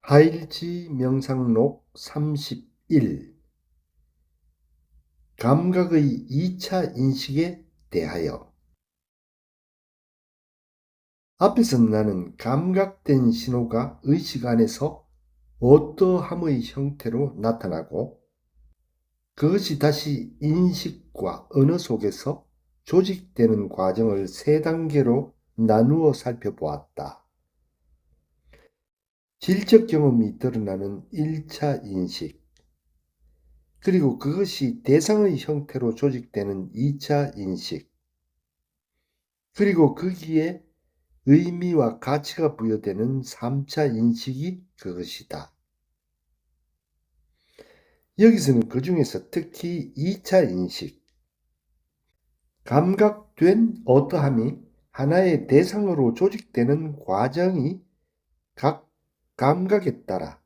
하일지 명상록 31 감각의 2차 인식에 대하여. 앞에서 나는 감각된 신호가 의식 안에서 어떠함의 형태로 나타나고 그것이 다시 인식과 언어 속에서 조직되는 과정을 세 단계로 나누어 살펴보았다. 질적 경험이 드러나는 1차 인식, 그리고 그것이 대상의 형태로 조직되는 2차 인식, 그리고 거기에 의미와 가치가 부여되는 3차 인식이 그것이다. 여기서는 그 중에서 특히 2차 인식, 감각된 어떠함이 하나의 대상으로 조직되는 과정이 각 감각에 따라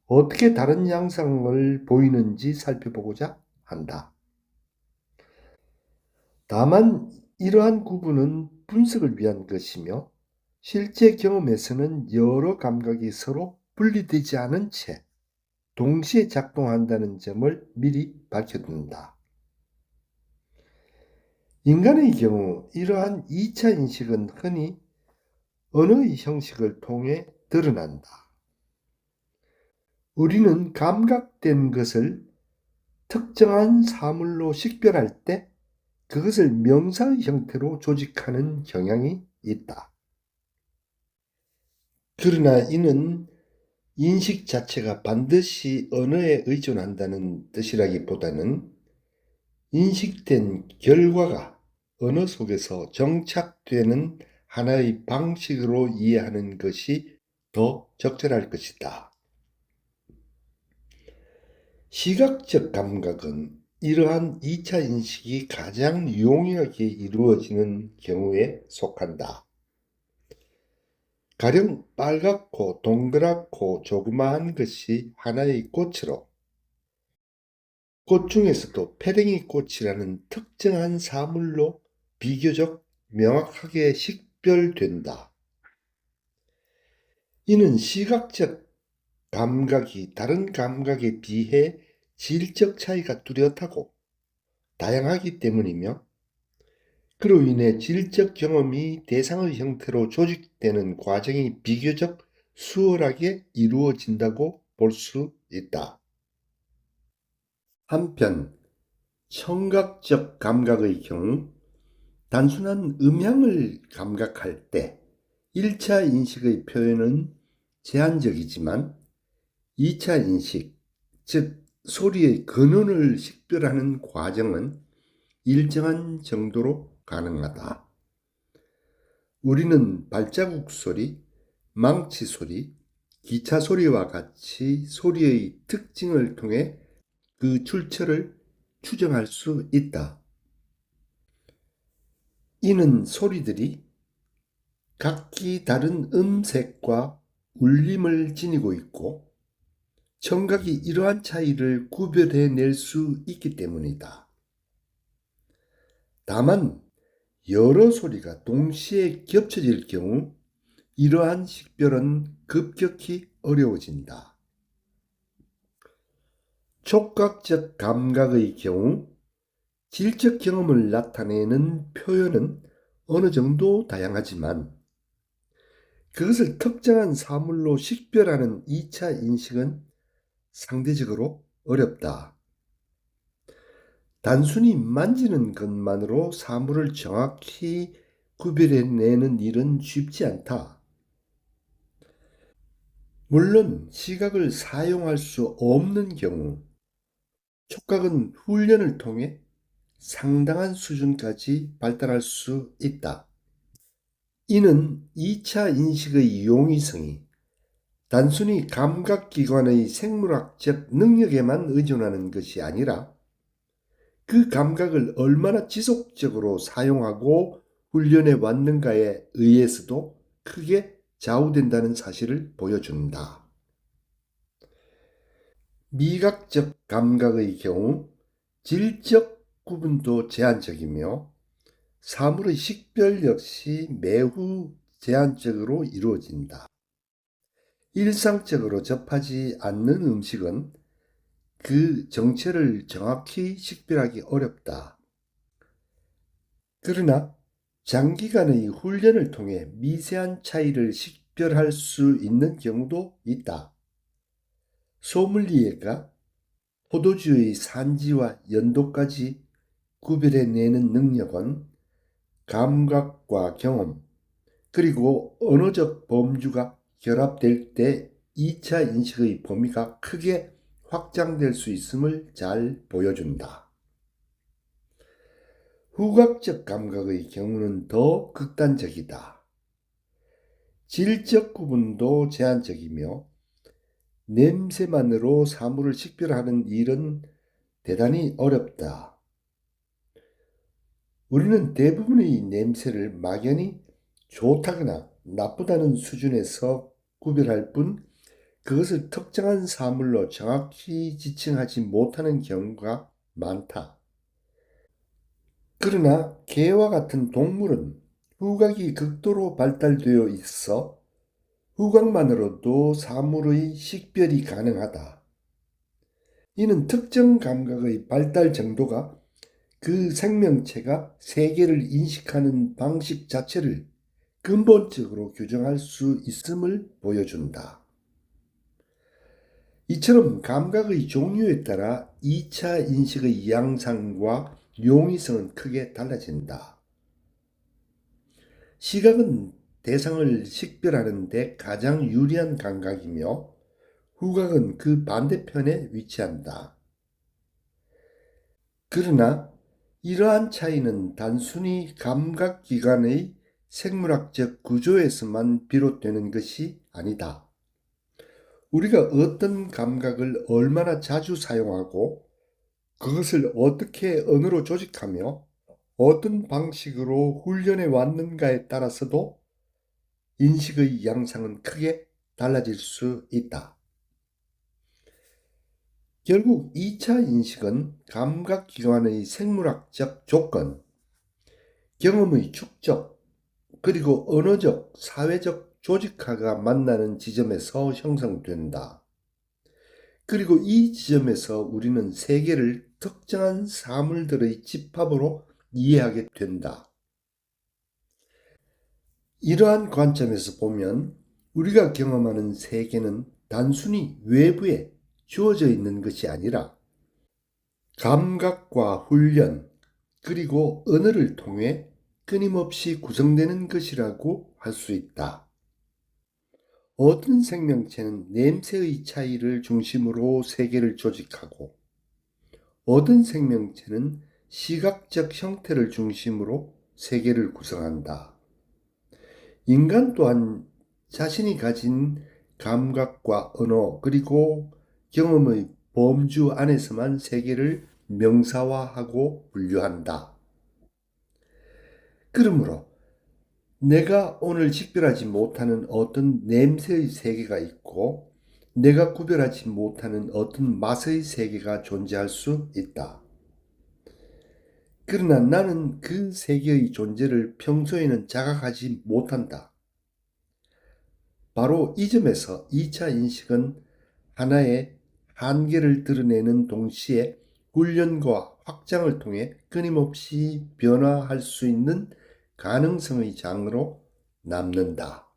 어떻게 다른 양상을 보이는지 살펴보고자 한다. 다만 이러한 구분은 분석을 위한 것이며 실제 경험에서는 여러 감각이 서로 분리되지 않은 채 동시에 작동한다는 점을 미리 밝혀둔다. 인간의 경우 이러한 2차 인식은 흔히 언어의 형식을 통해 드러난다. 우리는 감각된 것을 특정한 사물로 식별할 때 그것을 명사의 형태로 조직하는 경향이 있다. 그러나 이는 인식 자체가 반드시 언어에 의존한다는 뜻이라기보다는 인식된 결과가 언어 속에서 정착되는 하나의 방식으로 이해하는 것이 더 적절할 것이다. 시각적 감각은 이러한 2차 인식이 가장 용이하게 이루어지는 경우에 속한다. 가령 빨갛고 동그랗고 조그마한 것이 하나의 꽃으로 꽃 중에서도 페랭이 꽃이라는 특정한 사물로 비교적 명확하게 식별된다. 이는 시각적 감각이 다른 감각에 비해 질적 차이가 뚜렷하고 다양하기 때문이며 그로 인해 질적 경험이 대상의 형태로 조직되는 과정이 비교적 수월하게 이루어진다고 볼 수 있다. 한편 청각적 감각의 경우 단순한 음향을 감각할 때 1차 인식의 표현은 제한적이지만 2차 인식, 즉 소리의 근원을 식별하는 과정은 일정한 정도로 가능하다. 우리는 발자국 소리, 망치 소리, 기차 소리와 같이 소리의 특징을 통해 그 출처를 추정할 수 있다. 이는 소리들이 각기 다른 음색과 울림을 지니고 있고 청각이 이러한 차이를 구별해낼 수 있기 때문이다. 다만 여러 소리가 동시에 겹쳐질 경우 이러한 식별은 급격히 어려워진다. 촉각적 감각의 경우 질적 경험을 나타내는 표현은 어느 정도 다양하지만 그것을 특정한 사물로 식별하는 2차 인식은 상대적으로 어렵다. 단순히 만지는 것만으로 사물을 정확히 구별해내는 일은 쉽지 않다. 물론 시각을 사용할 수 없는 경우 촉각은 훈련을 통해 상당한 수준까지 발달할 수 있다. 이는 2차 인식의 용이성이 단순히 감각기관의 생물학적 능력에만 의존하는 것이 아니라 그 감각을 얼마나 지속적으로 사용하고 훈련해 왔는가에 의해서도 크게 좌우된다는 사실을 보여준다. 미각적 감각의 경우 질적 구분도 제한적이며 사물의 식별 역시 매우 제한적으로 이루어진다. 일상적으로 접하지 않는 음식은 그 정체를 정확히 식별하기 어렵다. 그러나 장기간의 훈련을 통해 미세한 차이를 식별할 수 있는 경우도 있다. 소믈리에가 포도주의 산지와 연도까지 구별해내는 능력은 감각과 경험, 그리고 언어적 범주가 결합될 때 2차 인식의 범위가 크게 확장될 수 있음을 잘 보여준다. 후각적 감각의 경우는 더 극단적이다. 질적 구분도 제한적이며 냄새만으로 사물을 식별하는 일은 대단히 어렵다. 우리는 대부분의 냄새를 막연히 좋다거나 나쁘다는 수준에서 구별할 뿐 그것을 특정한 사물로 정확히 지칭하지 못하는 경우가 많다. 그러나 개와 같은 동물은 후각이 극도로 발달되어 있어 후각만으로도 사물의 식별이 가능하다. 이는 특정 감각의 발달 정도가 그 생명체가 세계를 인식하는 방식 자체를 근본적으로 규정할 수 있음을 보여준다. 이처럼 감각의 종류에 따라 2차 인식의 양상과 용이성은 크게 달라진다. 시각은 대상을 식별하는 데 가장 유리한 감각이며 후각은 그 반대편에 위치한다. 그러나 이러한 차이는 단순히 감각기관의 생물학적 구조에서만 비롯되는 것이 아니다. 우리가 어떤 감각을 얼마나 자주 사용하고 그것을 어떻게 언어로 조직하며 어떤 방식으로 훈련해 왔는가에 따라서도 인식의 양상은 크게 달라질 수 있다. 결국 2차 인식은 감각기관의 생물학적 조건, 경험의 축적, 그리고 언어적, 사회적 조직화가 만나는 지점에서 형성된다. 그리고 이 지점에서 우리는 세계를 특정한 사물들의 집합으로 이해하게 된다. 이러한 관점에서 보면 우리가 경험하는 세계는 단순히 외부에 주어져 있는 것이 아니라 감각과 훈련, 그리고 언어를 통해 끊임없이 구성되는 것이라고 할 수 있다. 어떤 생명체는 냄새의 차이를 중심으로 세계를 조직하고 어떤 생명체는 시각적 형태를 중심으로 세계를 구성한다. 인간 또한 자신이 가진 감각과 언어 그리고 경험의 범주 안에서만 세계를 명사화하고 분류한다. 그러므로 내가 오늘 식별하지 못하는 어떤 냄새의 세계가 있고 내가 구별하지 못하는 어떤 맛의 세계가 존재할 수 있다. 그러나 나는 그 세계의 존재를 평소에는 자각하지 못한다. 바로 이 점에서 2차 인식은 하나의 한계를 드러내는 동시에 훈련과 확장을 통해 끊임없이 변화할 수 있는 가능성의 장으로 남는다.